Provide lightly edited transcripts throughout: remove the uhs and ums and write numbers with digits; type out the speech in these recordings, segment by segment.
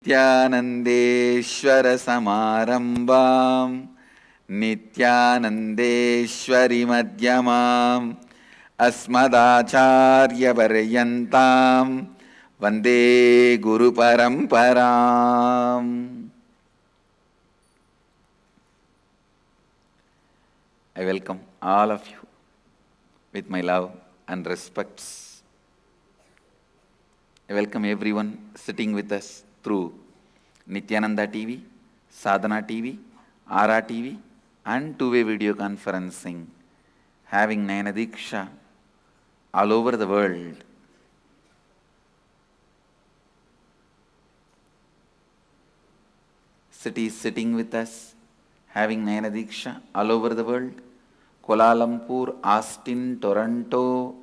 Nityanandeshwara samarambam Nityanandeshwari madhyamam Asmadacharya varyantam Vande Guru Paramparam. I welcome all of you with my love and respects. I welcome everyone sitting with us through Nityananda TV, Sadhana TV, Ara TV and two-way video conferencing, having Nainadiksha all over the world. Cities sitting with us, having Nainadiksha all over the world. Kuala Lumpur, Austin, Toronto,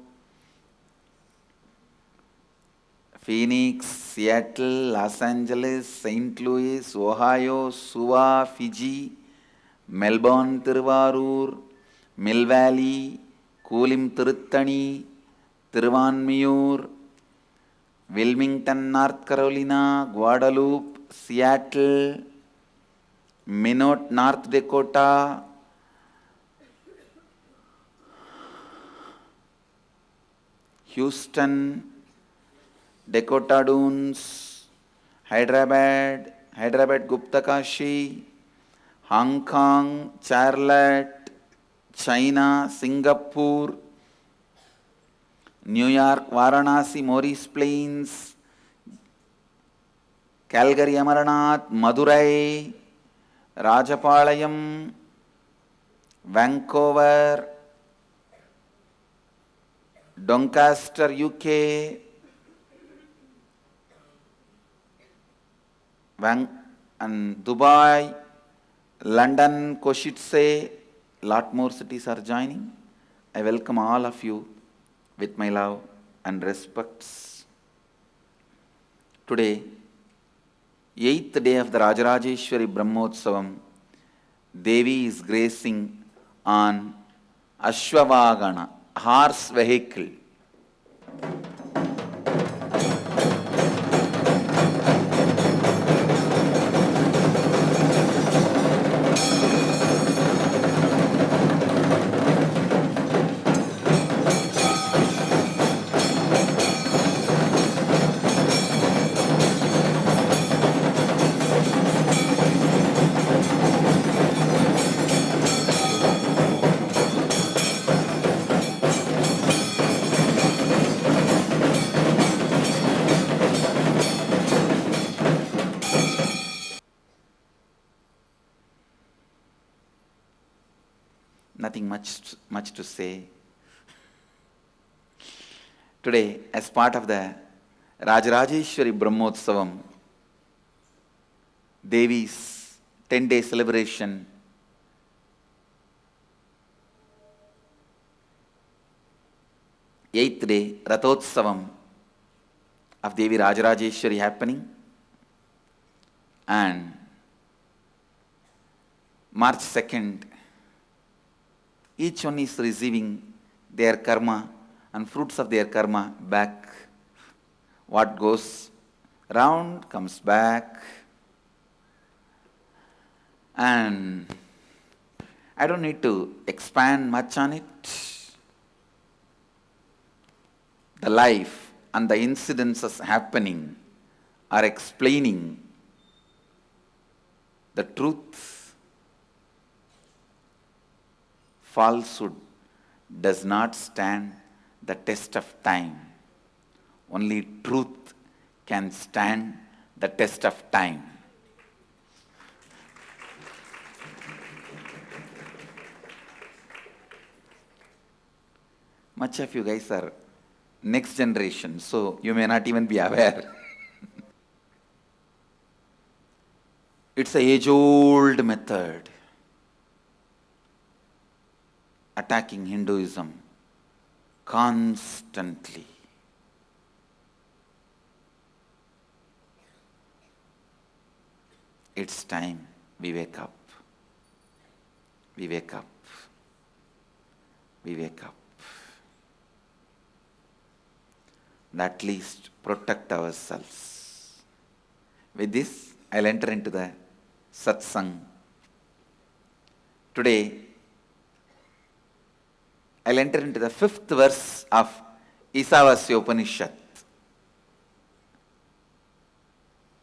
Phoenix, Seattle, Los Angeles, St. Louis, Ohio, Suva, Fiji, Melbourne, Tiruvarur, Mill Valley, Kulim, Tiruttani, Tiruvanmiyur, Wilmington, North Carolina, Guadalupe, Seattle, Minot, North Dakota, Houston, Dakota Dunes, Hyderabad, Gupta Kashi, Hong Kong, Charlotte, China, Singapore, New York, Varanasi, Morris Plains, Calgary, Amaranath, Madurai, Rajapalayam, Vancouver, Doncaster, UK, and Dubai, London, Košice, lot more cities are joining. I welcome all of you with my love and respects. Today, 8th day of the Rajarajeshwari Brahmotsavam, Devi is gracing on Ashwavagana, horse vehicle. Nothing much to say. Today, as part of the Rajarajeshwari Brahmotsavam, Devi's 10-day celebration, eighth day Rathotsavam of Devi Rajarajeshwari happening, and March 2nd, each one is receiving their karma and fruits of their karma back. What goes round comes back. And I don't need to expand much on it. The life and the incidences happening are explaining the truth. Falsehood does not stand the test of time. Only truth can stand the test of time. Much of you guys are next generation, so you may not even be aware. It's an age-old method. Attacking Hinduism constantly. It's time we wake up. We wake up. We wake up. And at least protect ourselves. With this, I'll enter into the Satsang. Today, I'll enter into the 5th verse of Isha Upanishad.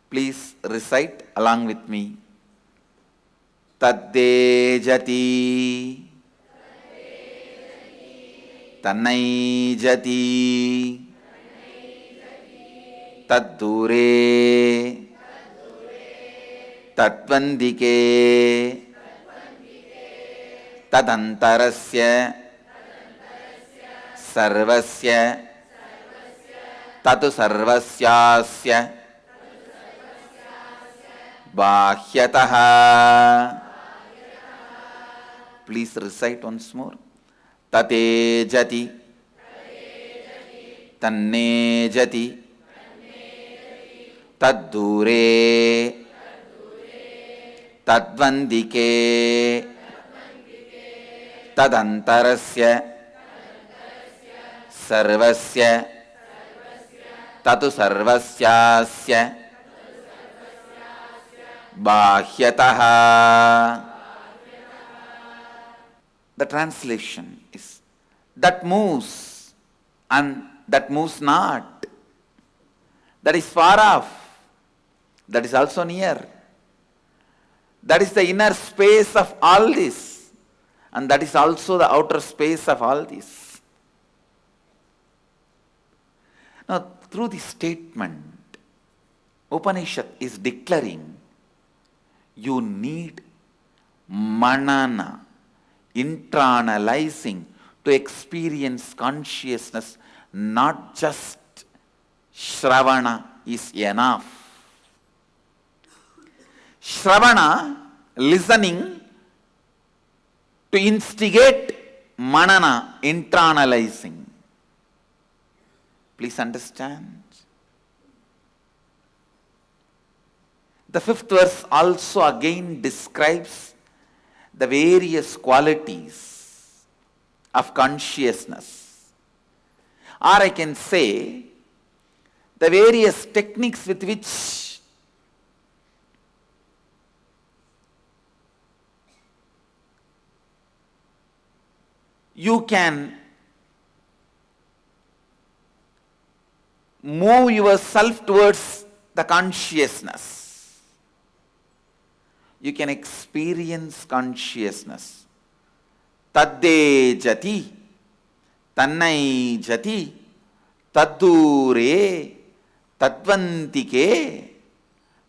Please recite along with me. Tad-ejati, tan-naijati, dūre, tadvantike, tad-antarasya, sarvasya, tadu sarvasyāsya, bāhyataḥ. Please recite once more. tad-ejati, tan-naijati, dūre, tadvantike, tad-antarasya, sarvasya, tadu sarvasyāsya, bāhyataḥ. The translation is that moves and that moves not, that is far off, that is also near, that is the inner space of all this, and that is also the outer space of all this. Now, through this statement, Upanishad is declaring you need manana, internalizing, to experience consciousness. Not just Shravana is enough. Shravana, listening, to instigate manana, internalizing. Please understand. The 5th verse also again describes the various qualities of consciousness. Or I can say, the various techniques with which you can move yourself towards the consciousness. You can experience consciousness. Tad-ejati, tan-naijati, dūre, tadvantike,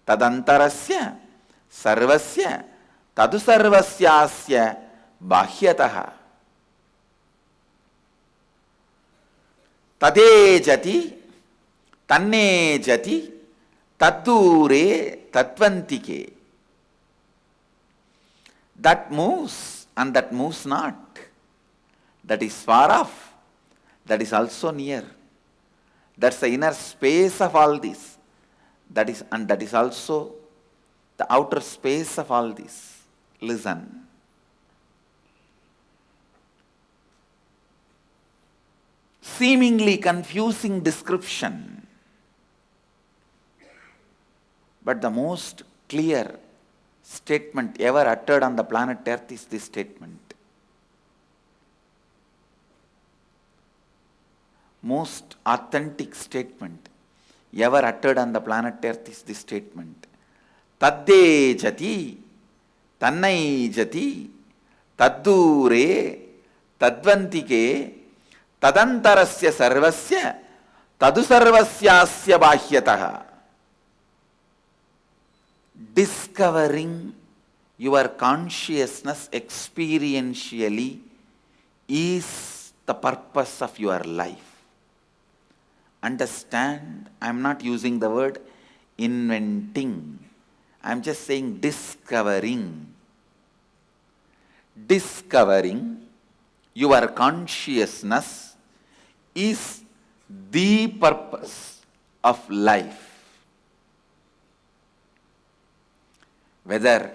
tad-antarasya, sarvasya, tadu sarvasyāsya, bāhyataḥ. Tad-ejati, tan-naijati, dūre, tadvantike. That moves and that moves not. That is far off. That is also near. That's the inner space of all this. That is also the outer space of all this. Listen. Seemingly confusing description, but the most clear statement ever uttered on the planet Earth is this statement. Most authentic statement ever uttered on the planet Earth is this statement. Tad-ejati, tan-naijati, dūre, tadvantike, tad-antarasya sarvasya, tadu sarvasyāsya bāhyataḥ. Discovering your consciousness experientially is the purpose of your life. Understand, I am not using the word inventing. I am just saying discovering. Discovering your consciousness is the purpose of life. Whether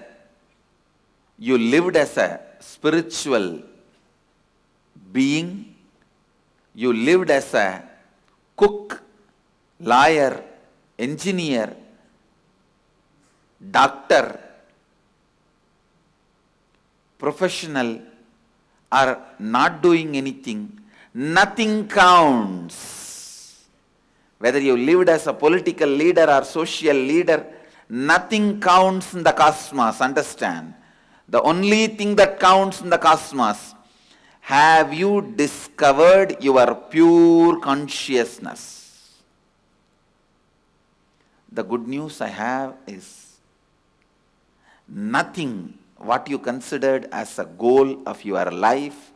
you lived as a spiritual being, you lived as a cook, lawyer, engineer, doctor, professional, are not doing anything, nothing counts. Whether you lived as a political leader or social leader, nothing counts in the cosmos, understand? The only thing that counts in the cosmos, have you discovered your pure consciousness? The good news I have is, nothing what you considered as a goal of your life,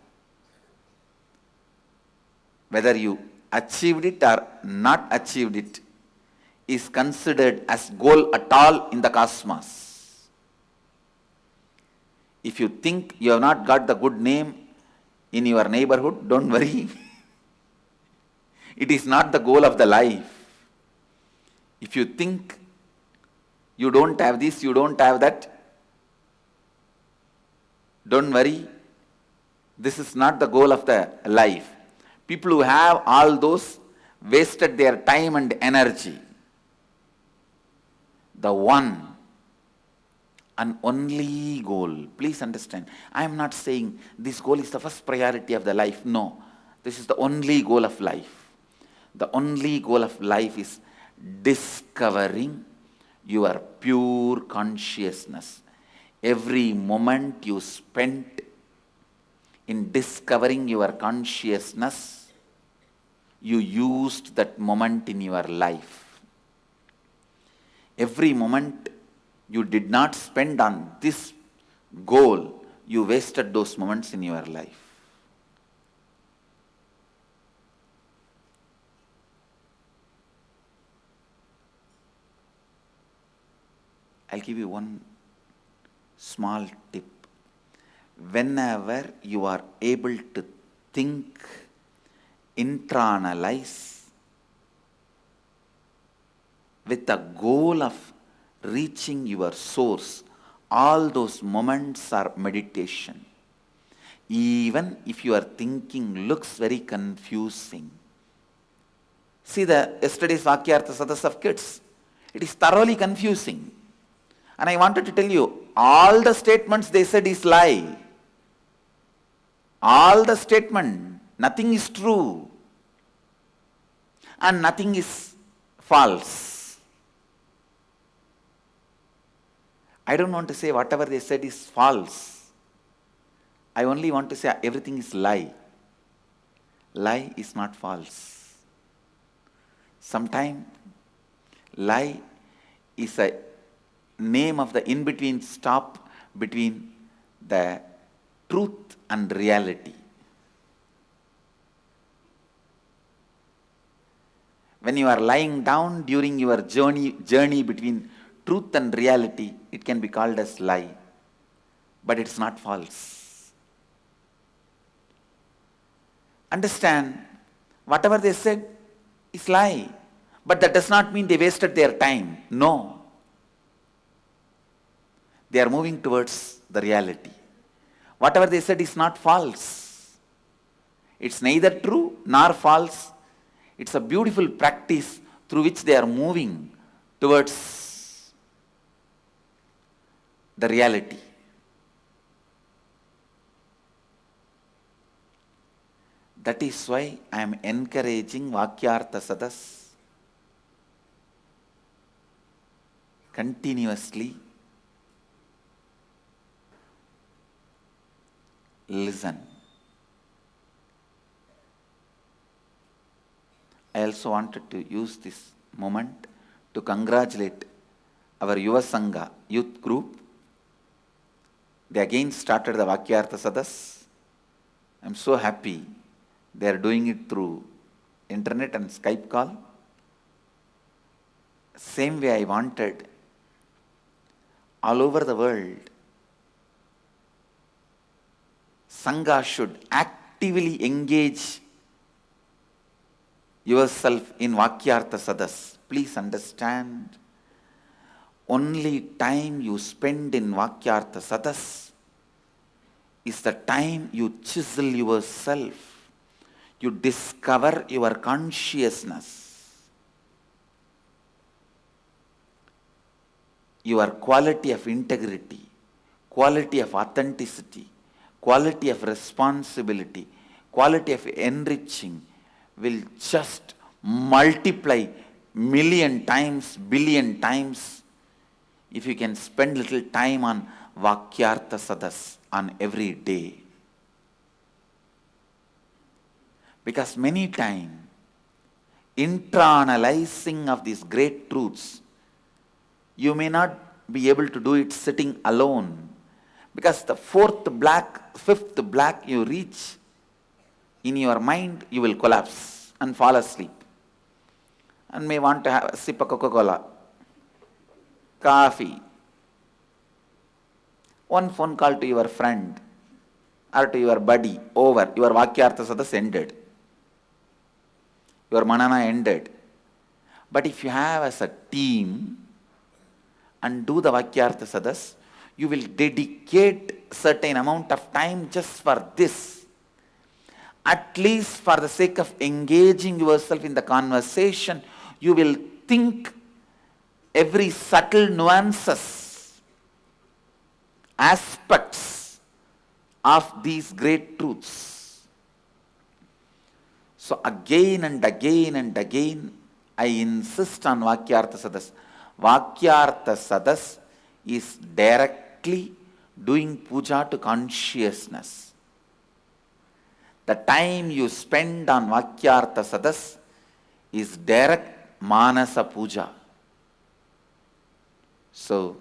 whether you achieved it or not achieved it, is considered as goal at all in the cosmos. If you think you have not got the good name in your neighborhood, don't worry. It is not the goal of the life. If you think you don't have this, you don't have that, don't worry. This is not the goal of the life. People who have all those wasted their time and energy. The one and only goal. Please understand, I am not saying this goal is the first priority of the life. No, this is the only goal of life. The only goal of life is discovering your pure consciousness. Every moment you spent in discovering your consciousness, you used that moment in your life. Every moment you did not spend on this goal, you wasted those moments in your life. I'll give you one small tip. Whenever you are able to think, internalize with the goal of reaching your source, all those moments are meditation. Even if your thinking looks very confusing. See the yesterday's Vakyartha Sadas of kids. It is thoroughly confusing. And I wanted to tell you, all the statements they said is lie. All the statement, nothing is true. And nothing is false. I don't want to say whatever they said is false. I only want to say everything is lie. Lie is not false. Sometimes lie is a name of the in-between stop between the truth and reality. When you are lying down during your journey between truth and reality, it can be called as lie, but it's not false. Understand, whatever they said is lie, but that does not mean they wasted their time. No. They are moving towards the reality. Whatever they said is not false. It's neither true nor false. It's a beautiful practice through which they are moving towards the reality. That is why I am encouraging Vakyartha Sadas continuously. Listen. I also wanted to use this moment to congratulate our Yuva Sangha youth group. They again started the Vakyartha Sadas. I am so happy they are doing it through internet and Skype call. Same way I wanted all over the world, Sangha should actively engage yourself in Vakyartha Sadas. Please understand, only time you spend in Vakyartha Sadas is the time you chisel yourself. You discover your consciousness. your quality of integrity, quality of authenticity, quality of responsibility, quality of enriching will just multiply million times, billion times if you can spend little time on Vakyartha Sadas on every day. Because many times, intra-analyzing of these great truths, you may not be able to do it sitting alone. Because the fifth black you reach, in your mind you will collapse and fall asleep. And may want to have a sip of Coca-Cola, coffee, one phone call to your friend or to your buddy, over, your Vakyartha Sadas ended. Your manana ended. But if you have as a team and do the Vakyartha Sadas, you will dedicate certain amount of time just for this. At least for the sake of engaging yourself in the conversation, you will think every subtle nuances, aspects of these great truths. So again and again and again, I insist on Vakyartha Sadas. Vakyartha Sadas is directly doing puja to consciousness. The time you spend on Vakyartha Sadas is direct Manasa Puja. So,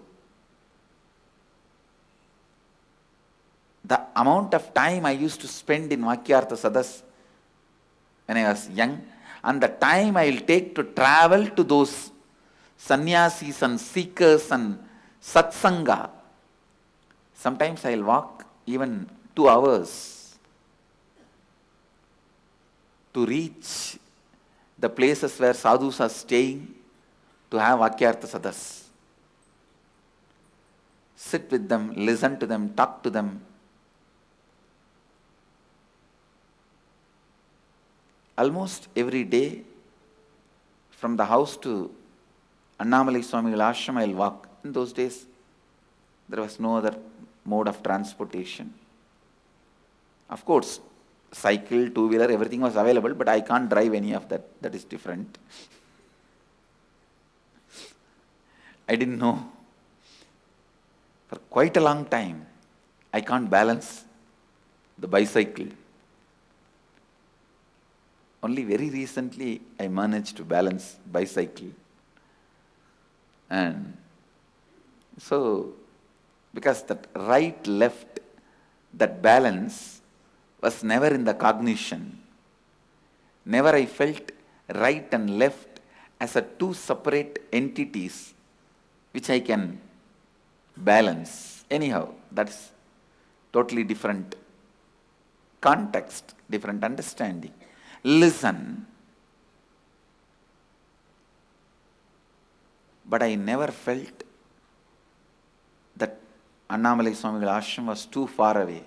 the amount of time I used to spend in Vakyartha Sadas when I was young, and the time I will take to travel to those sannyasis and seekers and satsanga, sometimes I will walk even 2 hours to reach the places where sadhus are staying to have Vakyartha Sadas. Sit with them, listen to them, talk to them. Almost every day, from the house to Annamalai Swamigal Ashram, I will walk. In those days, there was no other mode of transportation. Of course, cycle, two-wheeler, everything was available, but I can't drive any of that. That is different. I didn't know. For quite a long time, I can't balance the bicycle. Only very recently, I managed to balance bicycle. And so, because that right-left, that balance was never in the cognition. Never I felt right and left as a two separate entities which I can balance. Anyhow, that's totally different context, different understanding. Listen. But I never felt that Annamalai Swamigal Ashram was too far away.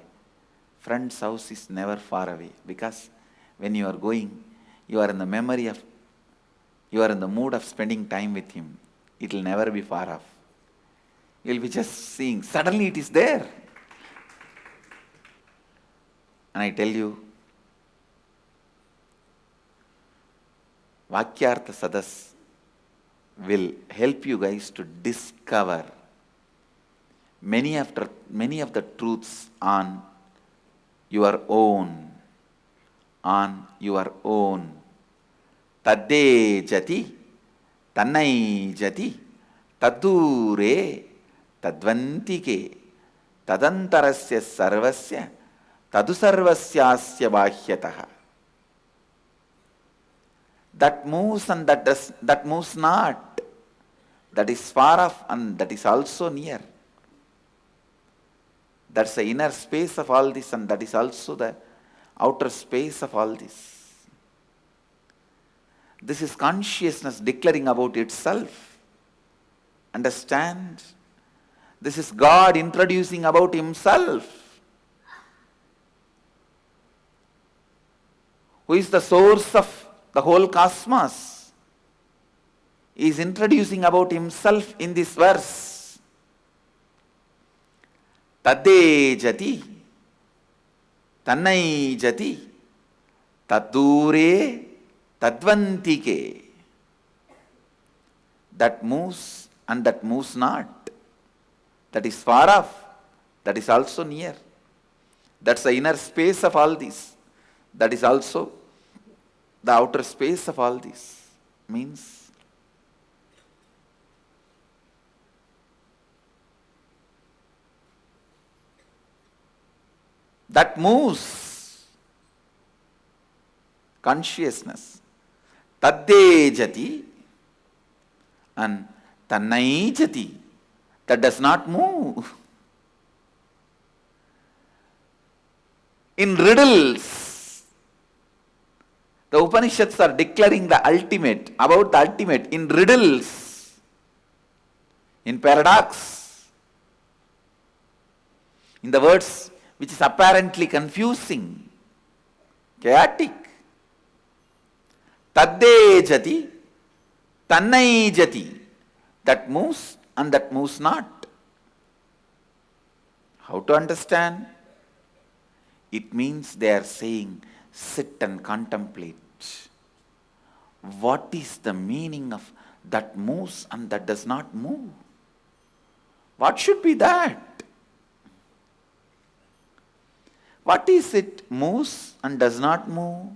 Friend's house is never far away, because when you are going, you are in the memory of, you are in the mood of spending time with him. It will never be far off. You will be just seeing, suddenly it is there. And I tell you, Vakyartha Sadas will help you guys to discover many of the truths on your own. Tad-ejati, tan-naijati, dūre, tadvantike, tad-antarasya sarvasya, tadu sarvasyāsya bāhyataḥ. That moves and that moves not. That is far off and that is also near. That's the inner space of all this, and that is also the outer space of all this. This is consciousness declaring about itself. Understand? This is God introducing about himself. Who is the source of the whole cosmos? He is introducing about himself in this verse. tad-ejati, tan-naijati, dūre, tadvantike. That moves and that moves not. That is far off. That is also near. That's the inner space of all this. That is also the outer space of all this. Means that moves. Consciousness. tad-ejati and tan-naijati. That does not move. In riddles, the Upanishads are declaring the ultimate, about the ultimate, in riddles, in paradox, in the words which is apparently confusing, chaotic. tad-ejati, tan-naijati, that moves and that moves not. How to understand? It means they are saying, sit and contemplate. What is the meaning of that moves and that does not move? What should be that? What is it moves and does not move?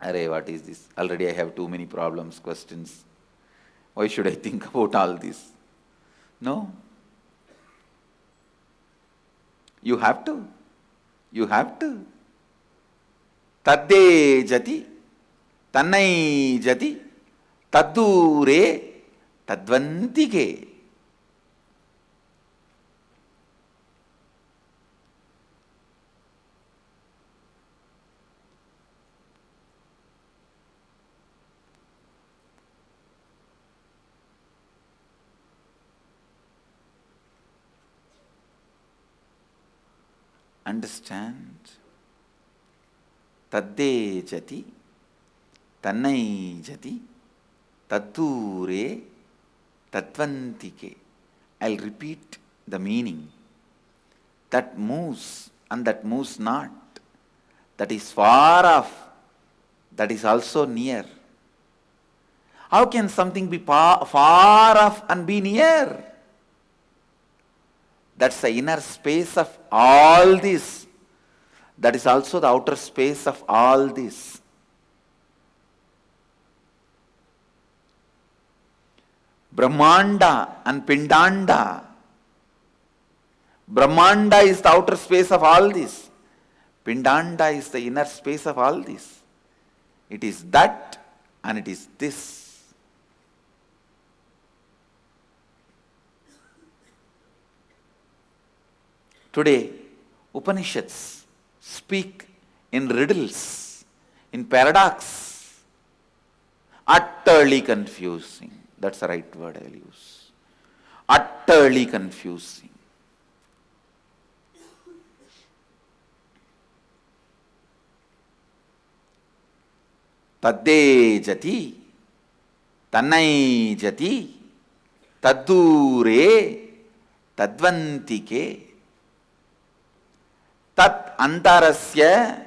Array, what is this? Already I have too many problems, questions. Why should I think about all this? No. You have to. You have to. tad-ejati, tan-naijati, dūre, tadvantike. Understand? tad-ejati, tan-naijati, dūre, tadvantike. I'll repeat the meaning. That moves and that moves not. That is far off. That is also near. How can something be far off and be near? That's the inner space of all this. That is also the outer space of all this. Brahmanda and Pindanda. Brahmanda is the outer space of all this. Pindanda is the inner space of all this. It is that and it is this. Today, Upanishads speak in riddles, in paradox, utterly confusing. That's the right word I'll use. Utterly confusing. tad-ejati, tan-naijati, dūre, tadvantike. tad-antarasya,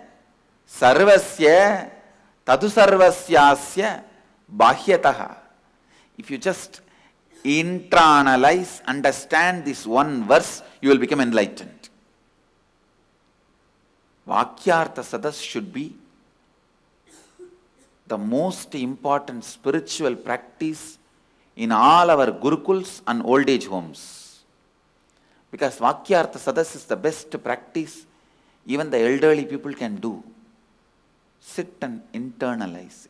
sarvasya, tadu sarvasyāsya, bāhyataḥ. If you just internalize, understand this one verse, you will become enlightened. Vakyartha sadas should be the most important spiritual practice in all our gurukuls and old age homes. Because Vakyartha sadas is the best practice even the elderly people can do. Sit and internalize.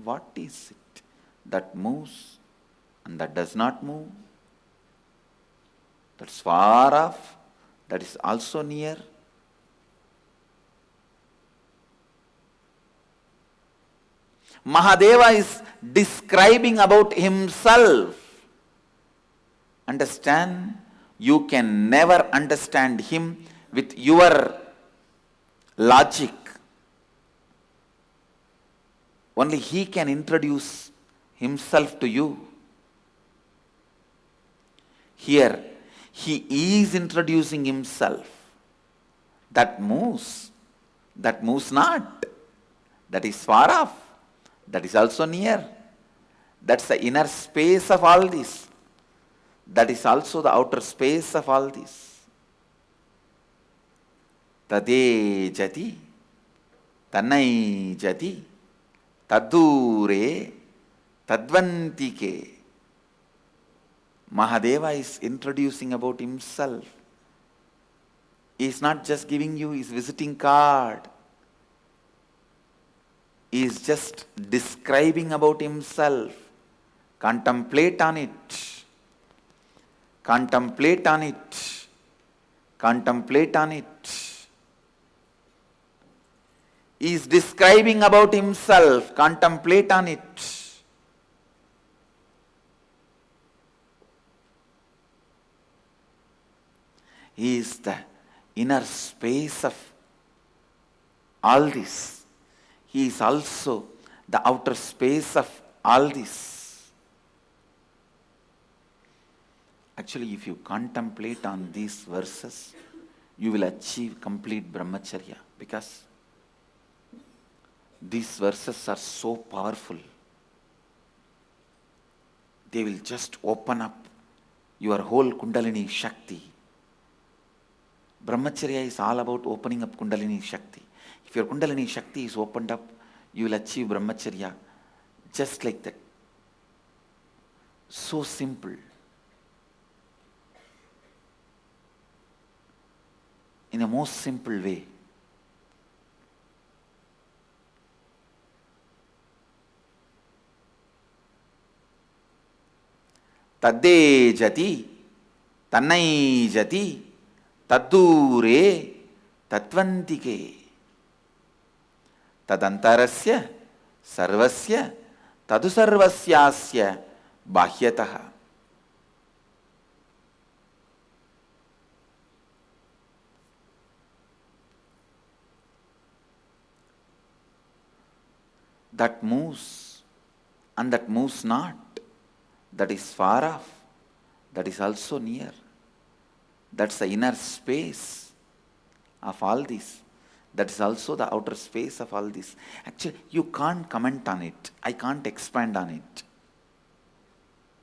What is it that moves and that does not move? That's far off, that is also near. Mahadeva is describing about himself. Understand? You can never understand him with your logic. Only he can introduce himself to you. Here, he is introducing himself. That moves not. That is far off. That is also near. That's the inner space of all this. That is also the outer space of all this. tad-ejati, tan-naijati, dūre, tadvantike. Mahadeva is introducing about himself. He is not just giving you his visiting card. He is just describing about himself. Contemplate on it. Contemplate on it. Contemplate on it. He is describing about himself. Contemplate on it. He is the inner space of all this. He is also the outer space of all this. Actually, if you contemplate on these verses, you will achieve complete brahmacharya, because these verses are so powerful. They will just open up your whole Kundalini Shakti. Brahmacharya is all about opening up Kundalini Shakti. If your Kundalini Shakti is opened up, you will achieve brahmacharya just like that. So simple. In a most simple way. tad-ejati, tan-naijati, dūre, tadvantike. tad-antarasya, sarvasya, tadu sarvasyāsya, bāhyataḥ. That moves and that moves not. That is far off. That is also near. That's the inner space of all this. That is also the outer space of all this. Actually, you can't comment on it. I can't expand on it.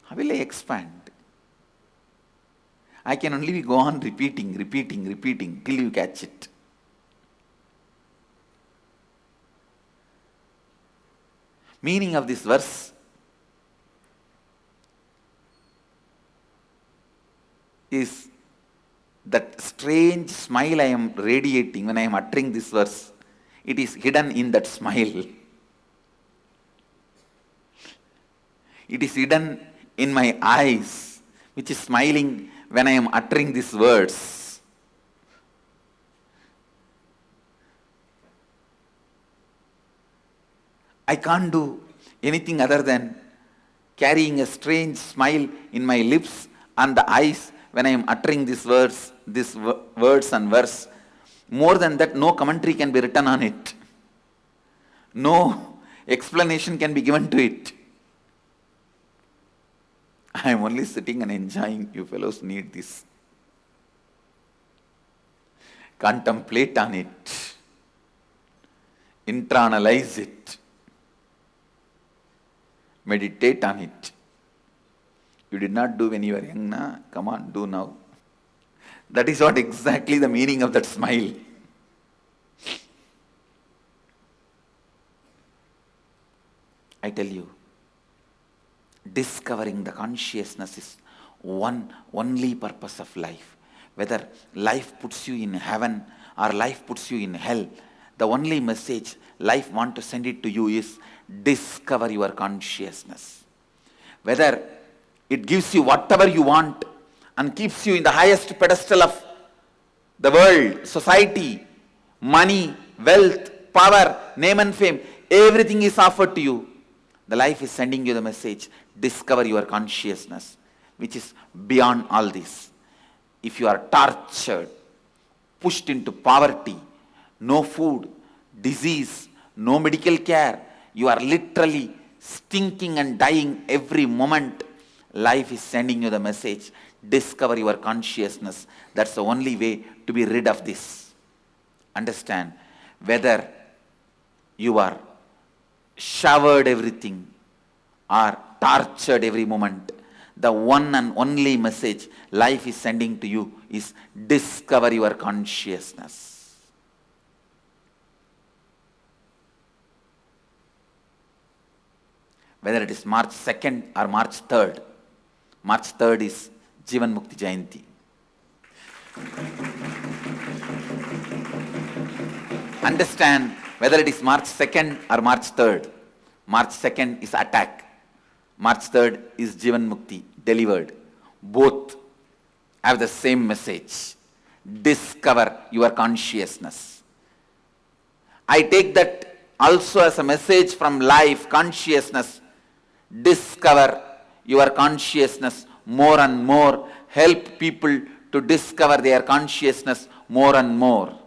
How will I expand? I can only go on repeating till you catch it. Meaning of this verse is that strange smile I am radiating when I am uttering this verse. It is hidden in that smile. It is hidden in my eyes, which is smiling when I am uttering these words. I can't do anything other than carrying a strange smile in my lips and the eyes when I am uttering these words and verse. More than that, no commentary can be written on it. No explanation can be given to it. I am only sitting and enjoying. You fellows need this. Contemplate on it. Internalize it. Meditate on it. You did not do when you were young, na? Come on, do now. That is what exactly the meaning of that smile. I tell you, discovering the consciousness is only purpose of life. Whether life puts you in heaven or life puts you in hell, the only message life wants to send it to you is discover your consciousness. Whether it gives you whatever you want and keeps you in the highest pedestal of the world, society, money, wealth, power, name and fame, everything is offered to you. The life is sending you the message, discover your consciousness, which is beyond all this. If you are tortured, pushed into poverty, no food, disease, no medical care, you are literally stinking and dying every moment, life is sending you the message, discover your consciousness. That's the only way to be rid of this. Understand, whether you are showered everything or tortured every moment, the one and only message life is sending to you is discover your consciousness. Whether it is March 2nd or March 3rd. March 3rd is Jivan Mukti Jayanti. Understand, whether it is March 2nd or March 3rd. March 2nd is attack. March 3rd is Jivan Mukti, delivered. Both have the same message. Discover your consciousness. I take that also as a message from life, consciousness. Discover your consciousness more and more. Help people to discover their consciousness more and more.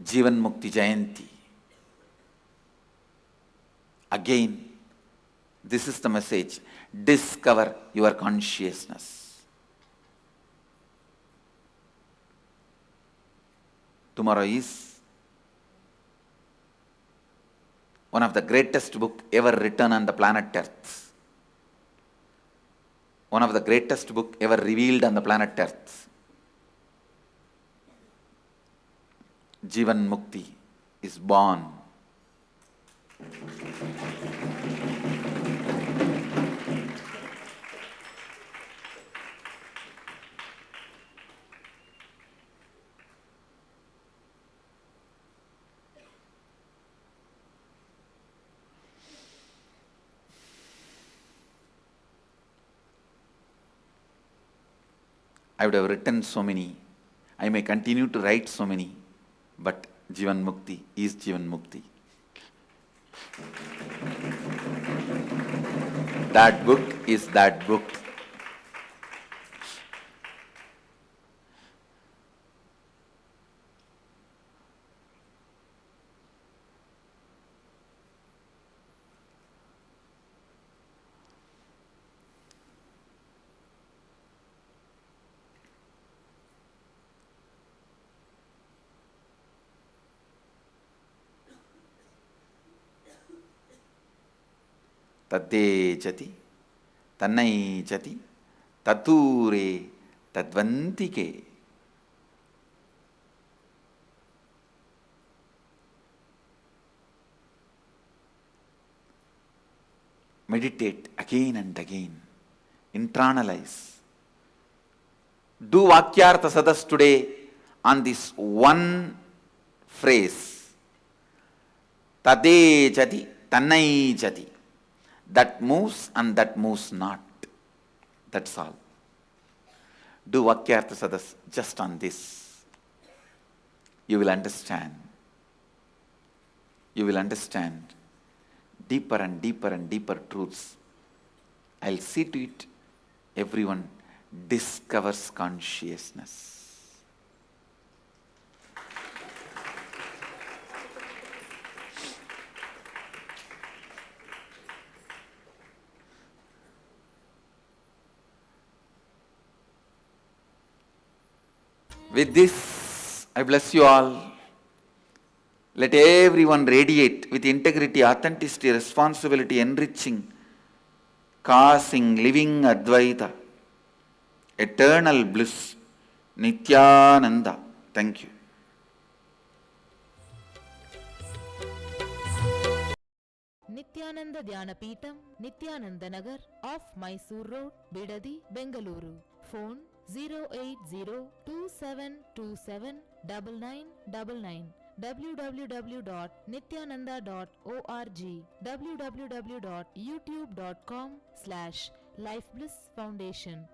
Jivan Mukti Jayanti. Again, this is the message. Discover your consciousness. Tomorrow is one of the greatest book ever written on the planet Earth. One of the greatest book ever revealed on the planet Earth. Jivan Mukti is born. I would have written so many. I may continue to write so many. But Jivan Mukti is Jivan Mukti. That book is that book. tad-ejati, tan-naijati, dūre, tadvantike. Meditate again and again. Internalize. Do Vakyartha Sadas today on this one phrase. tad-ejati, tan-naijati. That moves and that moves not. That's all. Do Vakyartha Sadas just on this. You will understand. You will understand deeper and deeper and deeper truths. I'll see to it everyone discovers consciousness. With this, I bless you all. Let everyone radiate with integrity, authenticity, responsibility, enriching, causing, living Advaita, eternal bliss, Nithyananda. Thank you. Nithyananda Dhyanapītam, Nithyananda Nagar, off Mysore Road, Bidadi, Bengaluru. Phone 08027279999. www.nithyananda.org. www.youtube.com/Life Bliss Foundation.